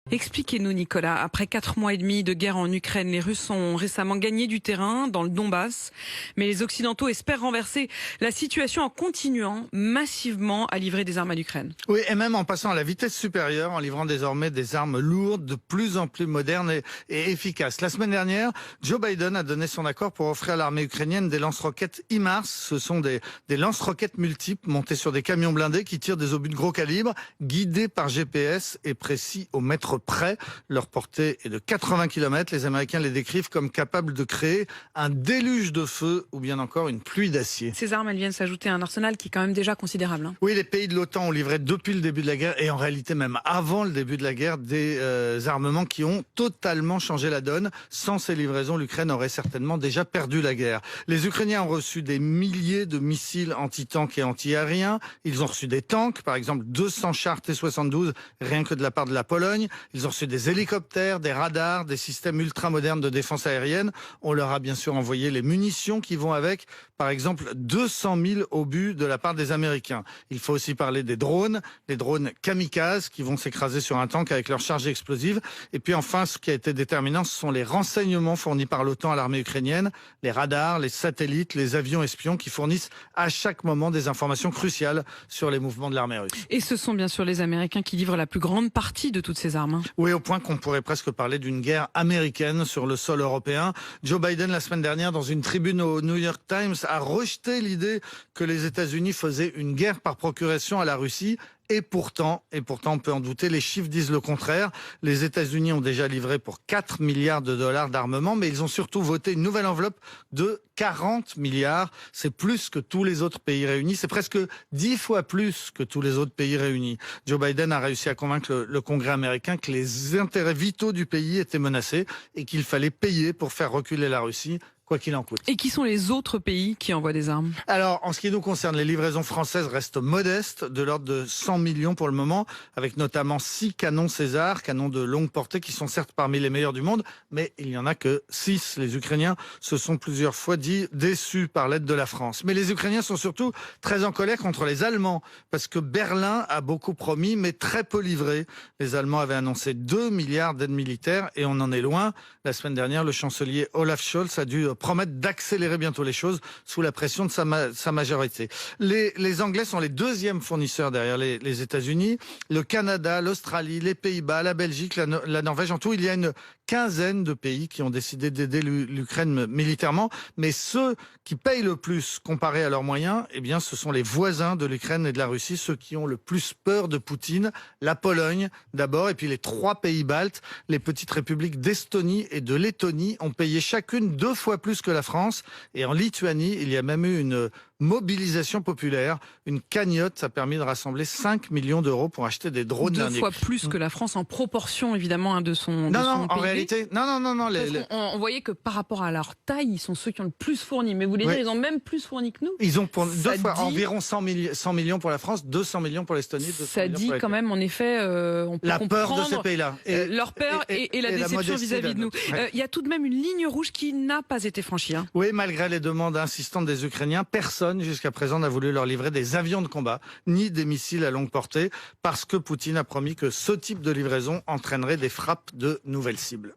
Expliquez-nous, Nicolas. Après 4 mois et demi de guerre en Ukraine, les Russes ont récemment gagné du terrain dans le Donbass. Mais les Occidentaux espèrent renverser la situation en continuant massivement à livrer des armes à l'Ukraine. Oui, et même en passant à la vitesse supérieure, en livrant désormais des armes lourdes, de plus en plus modernes et efficaces. La semaine dernière, Joe Biden a donné son accord pour offrir à l'armée ukrainienne des lance-roquettes HIMARS. Ce sont des lance-roquettes multiples montés sur des camions blindés qui tirent des obus de gros calibre, guidés par GPS et précis au mètre près. Leur portée est de 80 km. Les Américains les décrivent comme capables de créer un déluge de feu ou bien encore une pluie d'acier. Ces armes, elles viennent s'ajouter à un arsenal qui est quand même déjà considérable. Oui, les pays de l'OTAN ont livré depuis le début de la guerre et en réalité même avant le début de la guerre des armements qui ont totalement changé la donne. Sans ces livraisons, l'Ukraine aurait certainement déjà perdu la guerre. Les Ukrainiens ont reçu des milliers de missiles anti-tanks et anti-aériens. Ils ont reçu des tanks, par exemple 200 chars T-72 rien que de la part de la Pologne. Ils ont reçu des hélicoptères, des radars, des systèmes ultramodernes de défense aérienne. On leur a bien sûr envoyé les munitions qui vont avec, par exemple 200 000 obus de la part des Américains. Il faut aussi parler des drones, les drones kamikazes qui vont s'écraser sur un tank avec leur charge explosive. Et puis enfin, ce qui a été déterminant, ce sont les renseignements fournis par l'OTAN à l'armée ukrainienne, les radars, les satellites, les avions espions qui fournissent à chaque moment des informations cruciales sur les mouvements de l'armée russe. Et ce sont bien sûr les Américains qui livrent la plus grande partie de toutes ces armes. Oui, au point qu'on pourrait presque parler d'une guerre américaine sur le sol européen. Joe Biden, la semaine dernière, dans une tribune au New York Times, a rejeté l'idée que les États-Unis faisaient une guerre par procuration à la Russie. Et pourtant, on peut en douter, les chiffres disent le contraire. Les États-Unis ont déjà livré pour 4 milliards de dollars d'armement, mais ils ont surtout voté une nouvelle enveloppe de 40 milliards. C'est plus que tous les autres pays réunis. C'est presque 10 fois plus que tous les autres pays réunis. Joe Biden a réussi à convaincre le Congrès américain que les intérêts vitaux du pays étaient menacés et qu'il fallait payer pour faire reculer la Russie, quoi qu'il en coûte. Et qui sont les autres pays qui envoient des armes? Alors, en ce qui nous concerne, les livraisons françaises restent modestes, de l'ordre de 100 millions pour le moment, avec notamment 6 canons César, canons de longue portée, qui sont certes parmi les meilleurs du monde, mais il n'y en a que 6. Les Ukrainiens se sont plusieurs fois dit déçus par l'aide de la France. Mais les Ukrainiens sont surtout très en colère contre les Allemands, parce que Berlin a beaucoup promis, mais très peu livré. Les Allemands avaient annoncé 2 milliards d'aides militaires, et on en est loin. La semaine dernière, le chancelier Olaf Scholz a dû promettent d'accélérer bientôt les choses sous la pression de sa majorité. Les Anglais sont les deuxièmes fournisseurs derrière les États-Unis. Le Canada, l'Australie, les Pays-Bas, la Belgique, la Norvège. En tout, il y a une quinzaine de pays qui ont décidé d'aider l'Ukraine militairement. Mais ceux qui payent le plus comparé à leurs moyens, eh bien, ce sont les voisins de l'Ukraine et de la Russie, ceux qui ont le plus peur de Poutine. La Pologne d'abord, et puis les 3 pays baltes, les petites républiques d'Estonie et de Lettonie ont payé chacune 2 fois plus que la France. Et en Lituanie, il y a même eu une mobilisation populaire, une cagnotte. Ça a permis de rassembler 5 millions d'euros pour acheter des drones. 2 fois plus que la France en proportion, évidemment, de son en PIB. réalité, non. On voyait que par rapport à leur taille, ils sont ceux qui ont le plus fourni. Mais vous voulez dire, ils ont même plus fourni que nous? Ils ont pour 2 fois environ 100 millions pour la France, 200 millions pour l'Estonie. Ça dit quand même, en effet, on peut la comprendre peur de ces pays-là. Leur peur et la déception vis-à-vis de nous. Il y a tout de même une ligne rouge qui n'a pas été franchie. Oui, malgré les demandes insistantes des Ukrainiens, personne jusqu'à présent n'a voulu leur livrer des avions de combat, ni des missiles à longue portée, parce que Poutine a promis que ce type de livraison entraînerait des frappes de nouvelles cibles.